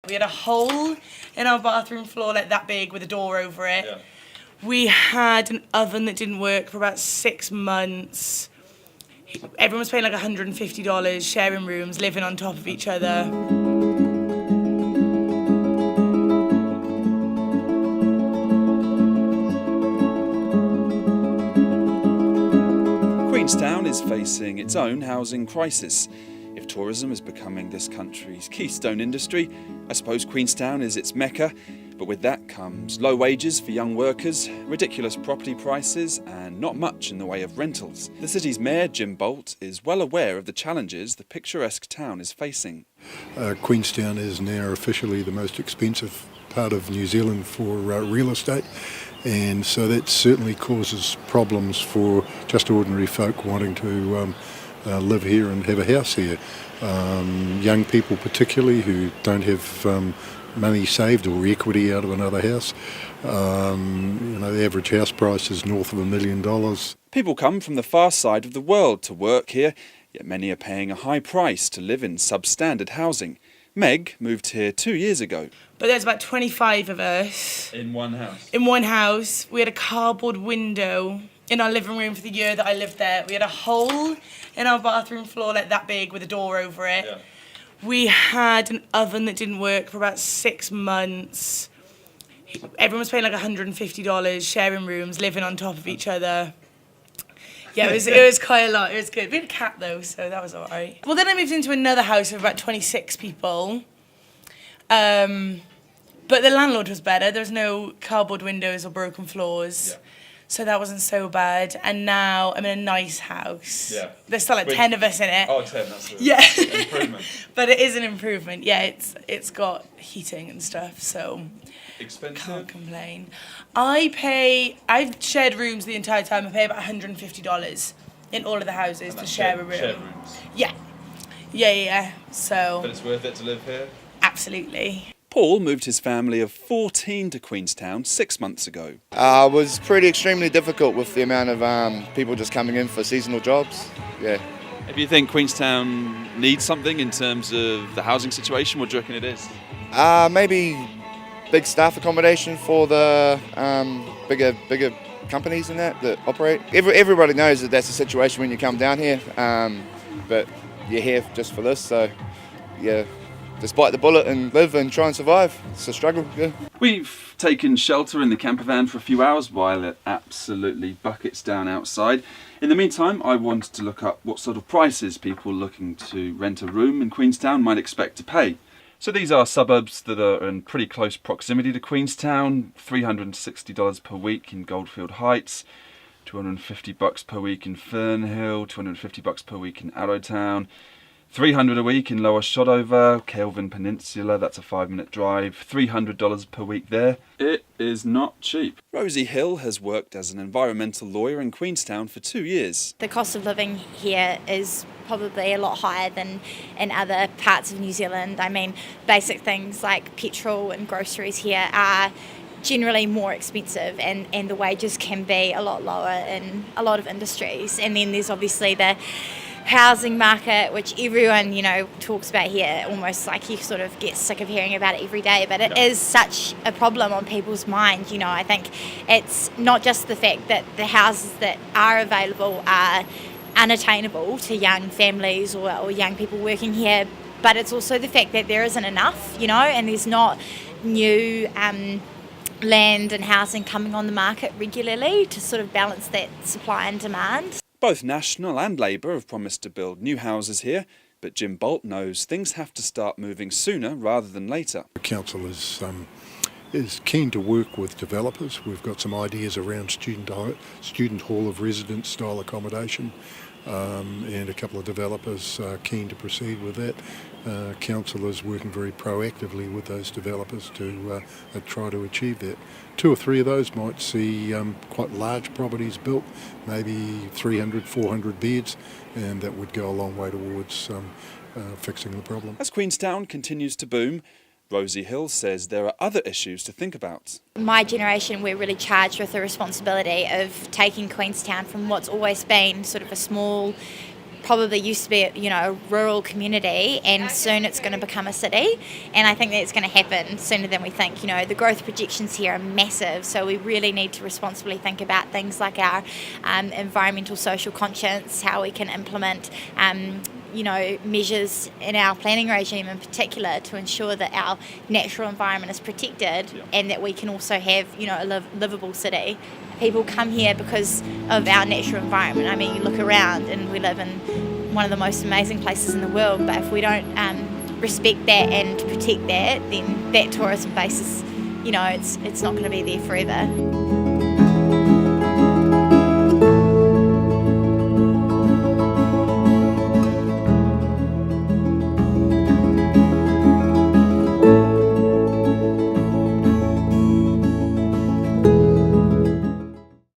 We had a hole in our bathroom floor like that big with a door over it. Yeah. We had an oven that didn't work for about 6 months. Everyone was paying like $150, sharing rooms, living on top of each other. Queenstown is facing its own housing crisis. If tourism is becoming this country's keystone industry, I suppose Queenstown is its mecca, but with that comes low wages for young workers, ridiculous property prices and not much in the way of rentals. The city's mayor, Jim Bolt, is well aware of the challenges the picturesque town is facing. Queenstown is now officially the most expensive part of New Zealand for real estate, and so that certainly causes problems for just ordinary folk wanting to live here and have a house here. Young people particularly who don't have money saved or equity out of another house. The average house price is north of $1 million. People come from the far side of the world to work here, yet many are paying a high price to live in substandard housing. Meg moved here 2 years ago. But there's about 25 of us. In one house? In one house. We had a cardboard window in our living room for the year that I lived there. We had a hole in our bathroom floor like that big with a door over it. Yeah. We had an oven that didn't work for about 6 months. Everyone was paying like $150, sharing rooms, living on top of each other. Yeah, it was quite a lot. It was good. We had a cat though, so that was all right. Well, then I moved into another house of about 26 people. But the landlord was better. There was no cardboard windows or broken floors. Yeah. So that wasn't so bad. And now I'm in a nice house. Yeah. There's still like 10 of us in it. Oh, 10, that's an improvement. But it is an improvement. Yeah, it's got heating and stuff, so expensive. Can't complain. I've shared rooms the entire time. I pay about $150 in all of the houses to share a room. Shared rooms? Yeah. So. But it's worth it to live here? Absolutely. Paul moved his family of 14 to Queenstown 6 months ago. It was extremely difficult with the amount of people just coming in for seasonal jobs. Yeah. If you think Queenstown needs something in terms of the housing situation, what do you reckon it is? Maybe big staff accommodation for the bigger companies and that operate. Everybody knows that that's the situation when you come down here, but you're here just for this, so yeah. Just bite the bullet and live and try and survive. It's a struggle, yeah. We've taken shelter in the camper van for a few hours while it absolutely buckets down outside. In the meantime, I wanted to look up what sort of prices people looking to rent a room in Queenstown might expect to pay. So these are suburbs that are in pretty close proximity to Queenstown. $360 per week in Goldfield Heights, $250 per week in Fernhill, $250 per week in Arrowtown, $300 a week in Lower Shotover, Kelvin Peninsula, that's a 5-minute drive, $300 per week there. It is not cheap. Rosie Hill has worked as an environmental lawyer in Queenstown for 2 years. The cost of living here is probably a lot higher than in other parts of New Zealand. I mean, basic things like petrol and groceries here are generally more expensive, and the wages can be a lot lower in a lot of industries. And then there's obviously the housing market, which everyone, talks about here, almost like you sort of get sick of hearing about it every day, but it is such a problem on people's mind. I think it's not just the fact that the houses that are available are unattainable to young families or young people working here, but it's also the fact that there isn't enough, and there's not new land and housing coming on the market regularly to sort of balance that supply and demand. Both National and Labour have promised to build new houses here, but Jim Bolt knows things have to start moving sooner rather than later. The council is keen to work with developers. We've got some ideas around student hall of residence style accommodation, and a couple of developers are keen to proceed with that. Council is working very proactively with those developers to try to achieve that. 2 or 3 of those might see quite large properties built, maybe 300, 400 beds, and that would go a long way towards fixing the problem. As Queenstown continues to boom, Rosie Hill says there are other issues to think about. My generation, we're really charged with the responsibility of taking Queenstown from what's always been sort of a small probably used to be a rural community, and soon it's going to become a city, and I think that's going to happen sooner than we think. The growth projections here are massive, so we really need to responsibly think about things like our environmental social conscience, how we can implement measures in our planning regime in particular to ensure that our natural environment is protected, and that we can also have a livable city. People come here because of our natural environment. I mean, you look around and we live in one of the most amazing places in the world, but if we don't respect that and protect that, then that tourism base is, it's not going to be there forever.